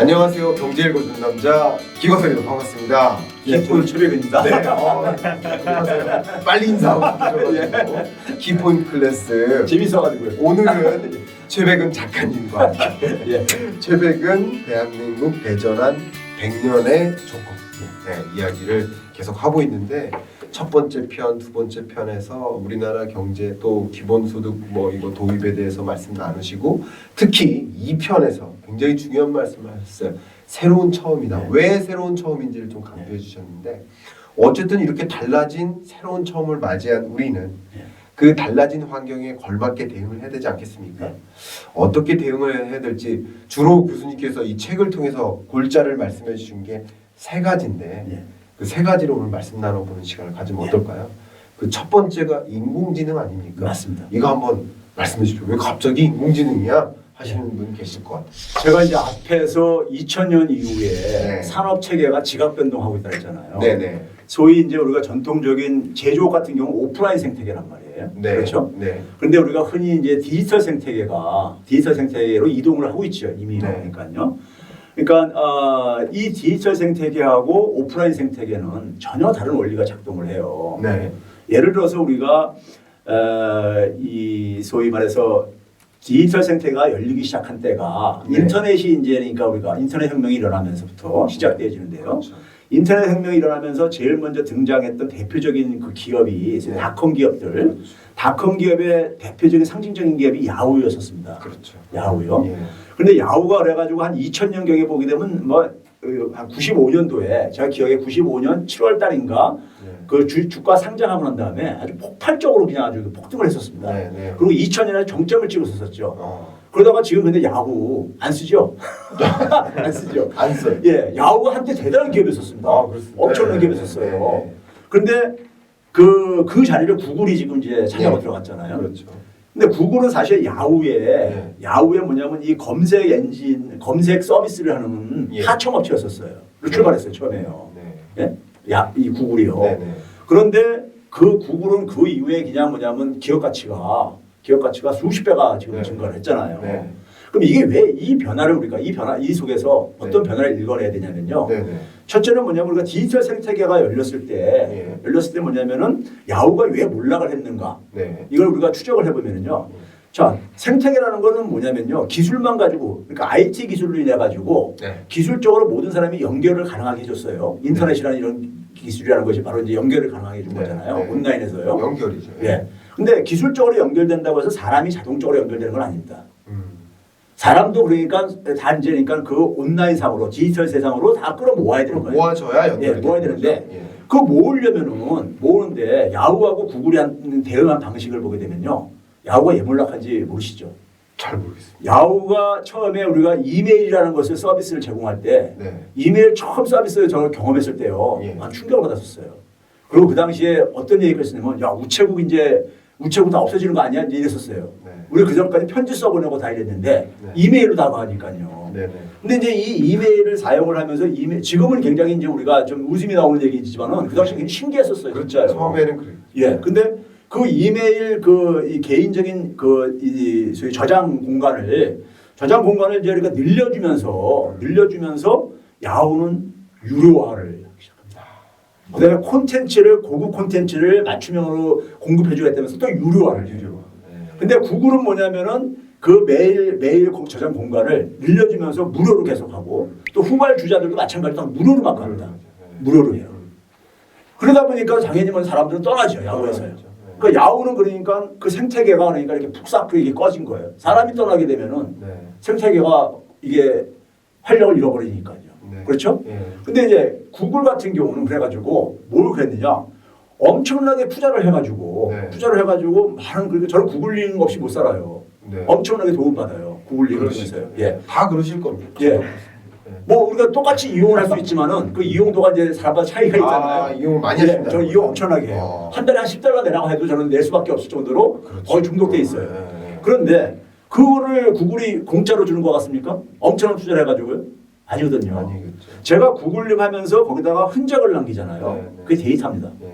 안녕하세요. 경제 읽어주는 남자 기광석입니다. 반갑습니다. 기폰 최백입니다. 네. 안녕하세요. 빨리 인사하고 싶어가지고 기폰 클래스. 재밌어가지고요. 오늘은 최백은 작가님과 함께 예. 최백은 대한민국 대전한 100년의 조건 이야기를 계속 하고 있는데 첫 번째 편, 두 번째 편에서 우리나라 경제 또 기본소득 뭐 이거 도입에 대해서 말씀 나누시고 특히 이 편에서 굉장히 중요한 말씀을 하셨어요. 새로운 처음이다. 네. 왜 새로운 처음인지를 좀 강조해 주셨는데 어쨌든 이렇게 달라진 새로운 처음을 맞이한 우리는 그 달라진 환경에 걸맞게 대응을 해야 되지 않겠습니까? 네. 어떻게 대응을 해야 될지 주로 교수님께서 이 책을 통해서 골자를 말씀해 주신 게 세 가지인데 네. 그 세 가지로 오늘 말씀 나눠보는 시간을 가지면 네. 어떨까요? 그 첫 번째가 인공지능 아닙니까? 맞습니다. 이거 한번 말씀해 주십시오. 왜 갑자기 인공지능이야? 하시는 분 계실 것 같아요. 제가 이제 앞에서 2000년 이후에 네. 산업 체계가 지각 변동하고 있다 했잖아요. 네네. 소위 이제 우리가 전통적인 제조업 같은 경우 오프라인 생태계란 말이에요. 네. 그렇죠? 네. 그런데 우리가 흔히 이제 디지털 생태계로 이동을 하고 있죠. 이미 네. 그러니까요. 그러니까 이 디지털 생태계하고 오프라인 생태계는 전혀 다른 원리가 작동을 해요. 네. 예를 들어서 우리가 이 소위 말해서 디지털 생태계가 열리기 시작한 때가 네. 인터넷이 이제 그러니까 우리가 인터넷 혁명이 일어나면서부터 시작되어지는데요. 그렇죠. 인터넷 혁명이 일어나면서 제일 먼저 등장했던 대표적인 그 기업이 네. 닷컴 기업들, 그렇죠. 닷컴 기업의 대표적인 상징적인 기업이 야후였었습니다. 그렇죠. 야후요. 예. 근데 야후가 그래가지고 한 2000년경에 보게 되면 뭐 한 95년도에 제가 기억에 95년 7월 달인가 네. 그 주가 상장하고 난 다음에 아주 폭발적으로 그냥 아주 폭등을 했었습니다. 네, 네. 그리고 2000년에 정점을 찍었었죠. 어. 그러다가 지금 근데 야후 안 쓰죠? 안 쓰죠. 안 써요. 예, 야후가 한때 대단한 기업이었었습니다. 아, 그렇습니다. 엄청난 네, 기업이었었어요. 네, 네. 그런데 그 자리를 구글이 지금 이제 차지하고 네. 들어갔잖아요. 그렇죠. 근데 구글은 사실 네. 야후에 뭐냐면 이 검색 엔진, 검색 서비스를 하는 예. 하청업체였었어요. 출발했어요, 처음에요. 네. 예? 이 구글이요. 네, 네. 그런데 그 구글은 그 이후에 그냥 뭐냐면 기업 가치가 수십 배가 지금 네. 증가를 했잖아요. 네. 그럼 이게 왜 이 변화를 우리가 이 속에서 어떤 네. 변화를 읽어내야 되냐면요. 네, 네. 첫째는 뭐냐면 우리가 디지털 생태계가 열렸을 때 뭐냐면은 야후가 왜 몰락을 했는가? 네. 이걸 우리가 추적을 해보면은요. 자, 생태계라는 거는 뭐냐면요. 기술만 가지고, 그러니까 IT 기술로 인해 가지고 네. 기술적으로 모든 사람이 연결을 가능하게 해줬어요. 인터넷이라는 이런 기술이라는 것이 바로 이제 연결을 가능하게 해준 네. 거잖아요. 네. 온라인에서요. 연결이죠. 예. 근데 기술적으로 연결된다고 해서 사람이 자동적으로 연결되는 건 아닙니다. 음. 사람도 그러니까 단지니까 그 온라인상으로 디지털 세상으로 다 끌어모아야 되는 거예요. 모아줘야 연결이 예, 모아야 되는 되는데 거죠. 예. 그거 모으는데 야후하고 구글이 하는 대응한 방식을 보게 되면요. 야후가 왜 몰락한지 모르시죠? 잘 모르겠습니다. 야후가 처음에 우리가 이메일이라는 것을 서비스를 제공할 때 네. 이메일 처음 서비스 저를 경험했을 때요. 예. 난 충격을 받았었어요. 그리고 그 당시에 어떤 얘기를 했냐면 야 우체국 다 없어지는 거 아니야? 이제 이랬었어요. 네. 우리 그 전까지 편지 써보내고 다 이랬는데 네. 이메일로 다 가니까요. 네, 네. 근데 이제 이 이메일을 사용을 하면서 지금은 굉장히 이제 우리가 좀 웃음이 나오는 얘기지만은 그 당시 굉장히 신기했었어요. 진짜요. 처음에는 그래요. 예. 근데 그 이메일 이 개인적인 이 소위 저장 공간을 이제 우리가 늘려주면서 야후는 유료화를 하기 시작합니다. 그다음에 고급 콘텐츠를 맞춤형으로 공급해 주겠다면서 또 유료화를 해요. 네. 근데 구글은 뭐냐면은 그 메일 저장 공간을 늘려주면서 무료로 계속하고 또 후발 주자들도 마찬가지로 무료로 막 합니다. 무료로 해요. 그러다 보니까 당연히 사람들은 떠나죠. 야후에서요. 그러니까 야후는 그러니까 그 생태계가 그러니까 이렇게 푹싹 이게 꺼진 거예요. 사람이 떠나게 되면은 네. 생태계가 이게 활력을 잃어버리니까요. 네. 그렇죠? 예. 근데 이제 구글 같은 경우는 그래가지고 뭘 그랬느냐? 엄청나게 투자를 해가지고 많은 그러니까 저는 구글링 없이 못 살아요. 네. 엄청나게 도움 받아요. 구글링을 그러시죠. 통해서요. 예. 다 그러실 겁니다. 예. 뭐 우리가 똑같이 이용을 할 수 있지만은 그 이용도가 이제 사람마다 차이가 있잖아요. 아, 이용을 많이 예, 하신다. 저는 이용 엄청나게 해요. 한 달에 한 10달러 내라고 해도 저는 낼 수밖에 없을 정도로 그렇죠. 거의 중독돼 있어요. 네. 그런데 그거를 구글이 공짜로 주는 것 같습니까? 엄청난 투자를 해가지고요. 아니거든요. 아니겠죠. 제가 구글링 하면서 거기다가 흔적을 남기잖아요. 네, 네. 그게 데이터입니다. 네.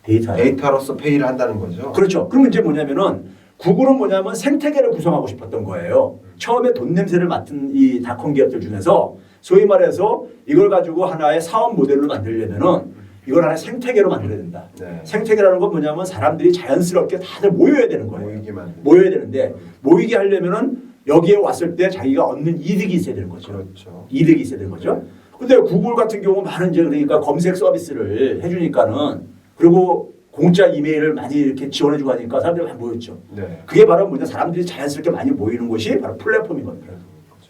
데이터예요. 데이터로서 페이를 한다는 거죠. 그렇죠. 그러면 이제 뭐냐면은 구글은 뭐냐면 생태계를 구성하고 싶었던 거예요. 처음에 돈 냄새를 맡은 이 닷컴 기업들 중에서 소위 말해서 이걸 가지고 하나의 사업 모델로 만들려면은 이걸 하나의 생태계로 만들어야 된다. 네. 생태계라는 건 뭐냐면 사람들이 자연스럽게 다들 모여야 되는 거예요. 모이기만. 모여야 되는데 모이게 하려면은 여기에 왔을 때 자기가 얻는 이득이 있어야 되는 거죠. 그렇죠. 이득이 있어야 되는 거죠. 근데 구글 같은 경우 많은 이제 그러니까 검색 서비스를 해주니까는 그리고 공짜 이메일을 많이 이렇게 지원해주고 하니까 사람들이 많이 모였죠. 네. 그게 바로 뭐냐 사람들이 자연스럽게 많이 모이는 곳이 바로 플랫폼인 겁니다.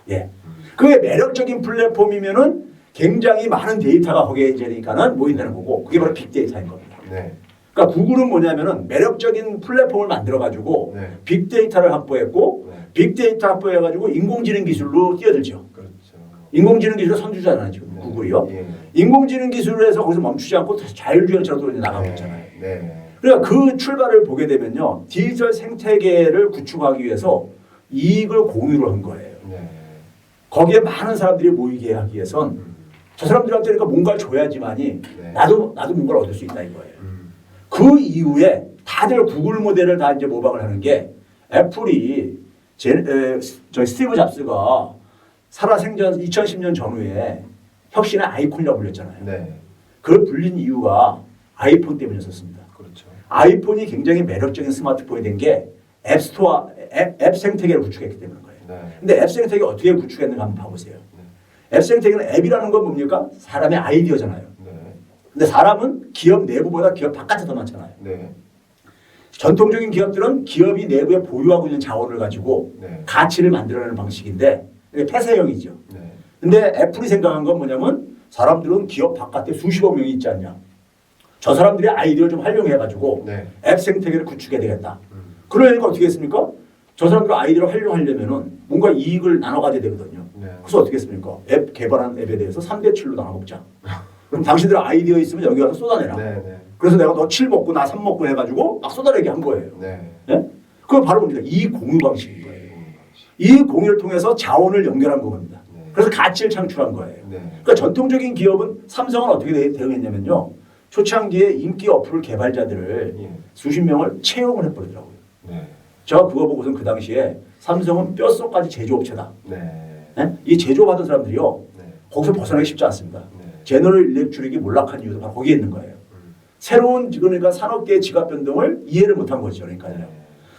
예. 그게 매력적인 플랫폼이면은 굉장히 많은 데이터가 거기에 이제니까는 모인다는 거고 그게 바로 빅데이터인 겁니다. 네. 그러니까 구글은 뭐냐면은 매력적인 플랫폼을 만들어 가지고 네. 빅데이터를 확보했고 네. 빅데이터 확보해 가지고 인공지능 기술로 뛰어들죠. 그렇죠. 인공지능 기술 선두잖아요 지금 네. 구글이요. 예. 인공지능 기술을 해서 거기서 멈추지 않고 자율주행차로 나가고 네. 있잖아요. 네. 그러니까 그 출발을 보게 되면요 디지털 생태계를 구축하기 위해서 이익을 공유를 한 거예요. 네. 거기에 많은 사람들이 모이게 하기 위해선 저 사람들한테 그러니까 뭔가를 줘야지만이 네. 나도 뭔가를 얻을 수 있다 이거예요. 음. 그 이후에 다들 구글 모델을 다 이제 모방을 하는 게 애플이 저 스티브 잡스가 살아생전 2010년 전후에 혁신의 아이콘이라고 불렸잖아요. 네. 그걸 불린 이유가 아이폰 때문이었습니다. 그렇죠. 아이폰이 굉장히 매력적인 스마트폰이 된 게 앱스토어, 앱 생태계를 구축했기 때문인 거예요. 네. 근데 앱 생태계 어떻게 구축했는가 한번 봐보세요. 앱 생태계는 앱이라는 건 뭡니까? 사람의 아이디어잖아요. 네. 근데 사람은 기업 내부보다 기업 바깥에 더 많잖아요. 네. 전통적인 기업들은 기업이 내부에 보유하고 있는 자원을 가지고 네. 가치를 만들어내는 방식인데 이게 폐쇄형이죠. 네. 근데 애플이 생각한 건 뭐냐면 사람들은 기업 바깥에 수십억 명이 있지 않냐. 저 사람들의 아이디어를 좀 활용해가지고 네. 앱 생태계를 구축해야 되겠다. 그러니까 어떻게 했습니까? 저 사람들 아이디어를 활용하려면은 뭔가 이익을 나눠 가져야 되거든요. 네. 그래서 어떻게 했습니까? 앱 개발한 앱에 대해서 3대 7로 나눠 먹자. 그럼 당신들 아이디어 있으면 여기 와서 쏟아내라. 네. 네. 그래서 내가 너 7 먹고 나 3 먹고 해가지고 막 쏟아내게 한 거예요. 네. 예? 그거 바로 뭡니까? 이익 공유 방식인 거예요. 이익 공유를 통해서 자원을 연결한 겁니다. 네. 그래서 가치를 창출한 거예요. 네. 그러니까 전통적인 기업은 삼성은 어떻게 대응했냐면요. 초창기에 인기 어플 개발자들을 예. 수십 명을 채용을 해버리더라고요. 네. 제가 그거 보고선 그 당시에 삼성은 뼛속까지 제조업체다. 네. 예? 이 제조업하던 사람들이요. 네. 거기서 벗어나기 쉽지 않습니다. 네. 제너럴 일렉트릭이 몰락한 이유도 바로 거기에 있는 거예요. 새로운 그러니까 산업계의 지갑 변동을 이해를 못한 거죠. 그러니까요.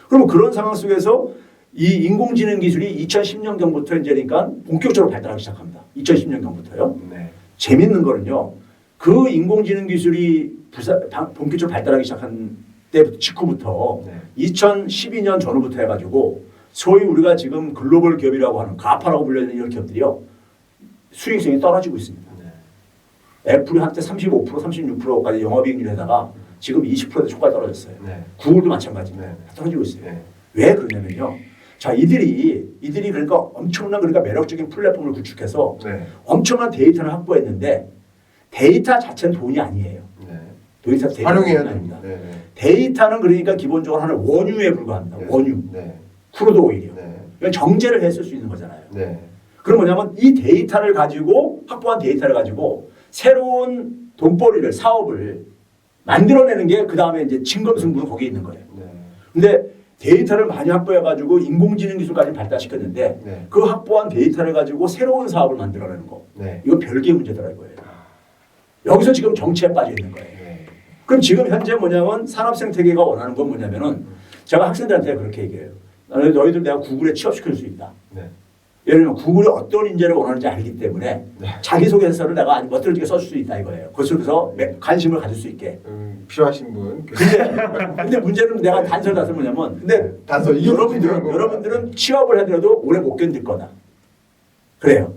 그러면 그런 상황 속에서 이 인공지능 기술이 2010년경부터 이제니까 본격적으로 발달하기 시작합니다. 2010년경부터요. 네. 재밌는 거는요. 그 인공지능 기술이 본격적으로 발달하기 시작한 때부터 직후부터 네. 2012년 전후부터 해가지고 소위 우리가 지금 글로벌 기업이라고 하는 가파라고 불리는 이런 기업들이요. 수익성이 떨어지고 있습니다. 네. 애플이 한때 35%, 36%까지 영업이익률 에다가 지금 20%의 초과가 떨어졌어요. 네. 구글도 마찬가지입니다. 네. 다 떨어지고 있어요. 네. 왜 그러냐면요. 자, 이들이 그러니까 엄청난 그러니까 매력적인 플랫폼을 구축해서 네. 엄청난 데이터를 확보했는데 데이터 자체는 돈이 아니에요. 네. 데이터 활용해야 돈이 됩니다. 아닙니다. 네. 데이터는 그러니까 기본적으로 하는 원유에 불과합니다. 네. 원유, 네. 크루드 오일이요. 네. 그러니까 정제를 했을 수 있는 거잖아요. 네. 그럼 뭐냐면 이 데이터를 가지고 확보한 데이터를 가지고 새로운 돈벌이를 사업을 만들어내는 게 그 다음에 이제 진검승부는 거기에 있는 거예요. 네. 근데 데이터를 많이 확보해가지고 인공지능 기술까지 발달시켰는데 네. 그 확보한 데이터를 가지고 새로운 사업을 만들어내는 거. 네. 이거 별개의 문제더라 이거예요. 여기서 지금 정치에 빠져 있는 거예요. 네. 그럼 지금 현재 뭐냐면 산업 생태계가 원하는 건 뭐냐면은 제가 학생들한테 그렇게 얘기해요. 너희들 내가 구글에 취업시킬 수 있다. 네. 예를 들면 구글이 어떤 인재를 원하는지 알기 때문에 네. 자기소개서를 내가 아주 멋들게 써줄 수 있다 이거예요. 그래서 관심을 가질 수 있게. 필요하신 분. 근데 문제는 내가 단서를 놨을 뭐냐면 근데 단서 이게 여러분들은 취업을 하더라도 오래 못 견딜 거다. 그래요.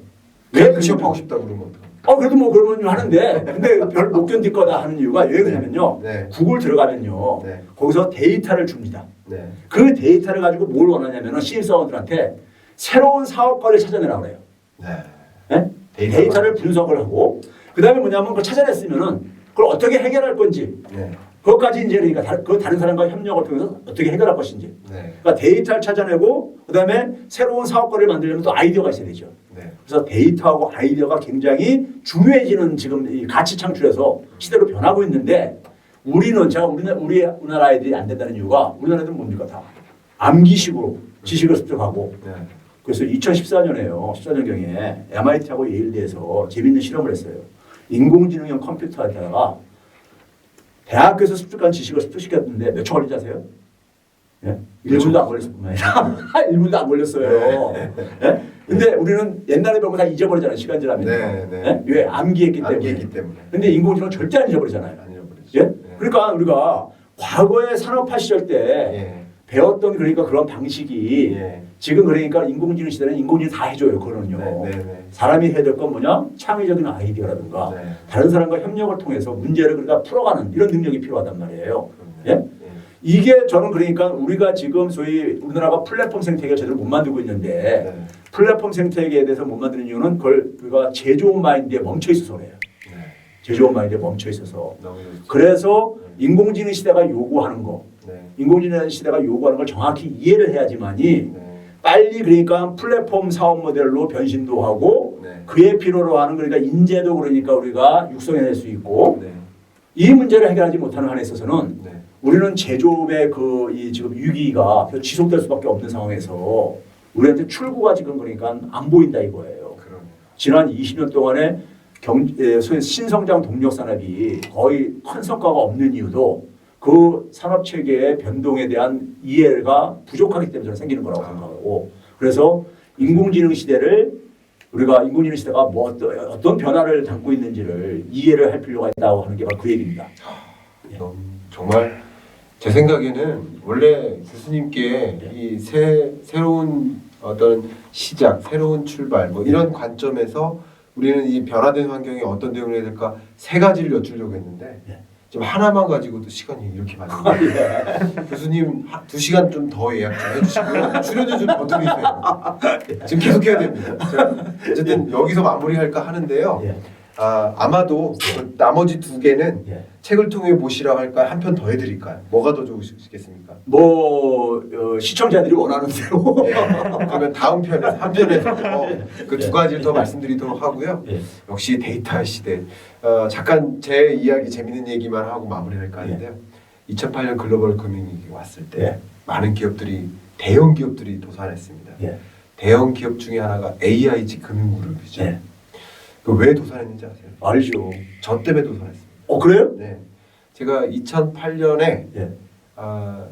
왜 취업하고 싶다 그러면 어떡합니까? 그래도 뭐 그러면 하는데 근데 별 못 견딜 거다 하는 이유가 왜 그러냐면요. 네. 구글 들어가면요. 네. 거기서 데이터를 줍니다. 네. 그 데이터를 가지고 뭘 원하냐면은 신입사원들한테 새로운 사업과를 찾아내라고 그래요. 네. 네? 데이터를 분석을 하고 그다음에 뭐냐면 그걸 찾아냈으면은 그걸 어떻게 해결할 건지 네. 그것까지 이제 그러니까 그 다른 사람과 협력을 통해서 어떻게 해결할 것인지 네. 그러니까 데이터를 찾아내고 그다음에 새로운 사업과를 만들려면 또 아이디어가 있어야 되죠. 네. 그래서 데이터하고 아이디어가 굉장히 중요해지는 지금 이 가치 창출에서 시대로 변하고 있는데 우리는 제가 우리나라 아이들이 안 된다는 이유가 우리나라 애들은 뭡니까 다 암기식으로 지식을 습득하고 네. 그래서 2014년에요. 14년경에 MIT하고 예일대에서 재밌는 실험을 했어요. 인공지능형 컴퓨터에다가 대학교에서 습득한 지식을 습득시켰는데 몇 초 걸린지 아세요? 예? 1분도 안 걸렸을 뿐만 아니라 1분도 안 걸렸어요. 예? 근데 우리는 옛날에 배운 거 다 잊어버리잖아요. 시간 지나면. 네, 네. 예? 왜? 암기했기 때문에. 암기했기 때문에. 근데 인공지능은 절대 안 잊어버리잖아요. 안 잃어버리죠. 예? 네. 그러니까 우리가 과거의 산업화 시절 때 예. 배웠던 그러니까 그런 방식이 예. 지금 그러니까 인공지능 시대는 인공지능이 다 해줘요. 그거는요. 네, 네, 네. 사람이 해야 될 건 뭐냐? 창의적인 아이디어라든가 네. 다른 사람과 협력을 통해서 문제를 그러니까 풀어가는 이런 능력이 필요하단 말이에요. 예? 예. 이게 저는 그러니까 우리가 지금 소위 우리나라가 플랫폼 생태계를 제대로 못 만들고 있는데 네. 플랫폼 생태계에 대해서 못 만드는 이유는 그걸 우리가 제조업 마인드에 멈춰 있어서 그래요. 네. 제조업 마인드에 멈춰 있어서. 너무 좋죠. 그래서 인공지능 시대가 요구하는 거, 네. 인공지능 시대가 요구하는 걸 정확히 이해를 해야지만이 네. 빨리 그러니까 플랫폼 사업 모델로 변신도 하고 네. 그에 필요로 하는 그러니까 인재도 그러니까 우리가 육성해낼 수 있고 네. 이 문제를 해결하지 못하는 한에 있어서는 네. 우리는 제조업의 그 이 지금 위기가 지속될 수밖에 없는 상황에서 우리한테 출구가 지금 그러니까 안 보인다 이거예요. 그러네요. 지난 20년 동안에 소위 신성장 동력 산업이 거의 큰 성과가 없는 이유도 그 산업 체계의 변동에 대한 이해가 부족하기 때문에 저는 생기는 거라고 생각하고 그래서 인공지능 시대를 우리가 인공지능 시대가 뭐 어떤 변화를 담고 있는지를 이해를 할 필요가 있다고 하는 게 바로 그 얘기입니다. 정말 제 생각에는 원래 교수님께 이 새로운 어떤 시작, 새로운 출발 뭐 이런 관점에서 우리는 이 변화된 환경에 어떤 대응을 해야 될까 세 가지를 여쭈려고 했는데 지금 하나만 가지고도 시간이 이렇게 많은 거예요. 교수님 2시간 좀 더 예약 좀 해주시고요. 출연료 좀 더 드리세요. 지금 계속 해야 됩니다. 자, 어쨌든 여기서 마무리할까 하는데요. 아마도 그 나머지 2개는 책을 통해 보시라고 할까요? 한 편 더 해드릴까요? 뭐가 더 좋으시겠습니까? 시청자들이 원하는 대로. 그러면 다음 편에서 한 편에서 그 2가지를 더 말씀드리도록 하고요. 역시 데이터 시대. 잠깐 제 이야기 재밌는 얘기만 하고 마무리할까 하는데요. 2008년 글로벌 금융위기 왔을 때 많은 기업들이 대형 기업들이 도산했습니다. 대형 기업 중에 하나가 AIG 금융그룹이죠. 왜 도산했는지 아세요? 알죠. 저 때문에 도산했습니다. 그래요? 네. 제가 2008년에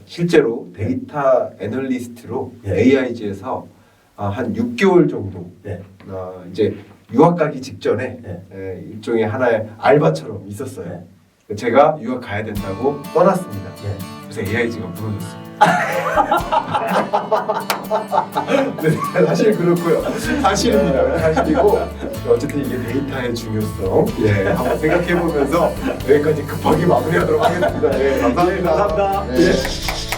실제로 데이터 애널리스트로 AIG에서 한 6개월 정도 이제 유학 가기 직전에 일종의 하나의 알바처럼 있었어요. 제가 유학 가야 된다고 떠났습니다. 그래서 AIG가 무너졌어요. 네, 사실 그렇고요. 사실입니다. 사실이고 어쨌든 이게 데이터의 중요성 한번 생각해 보면서 여기까지 급하게 마무리하도록 하겠습니다. 감사합니다. 감사합니다.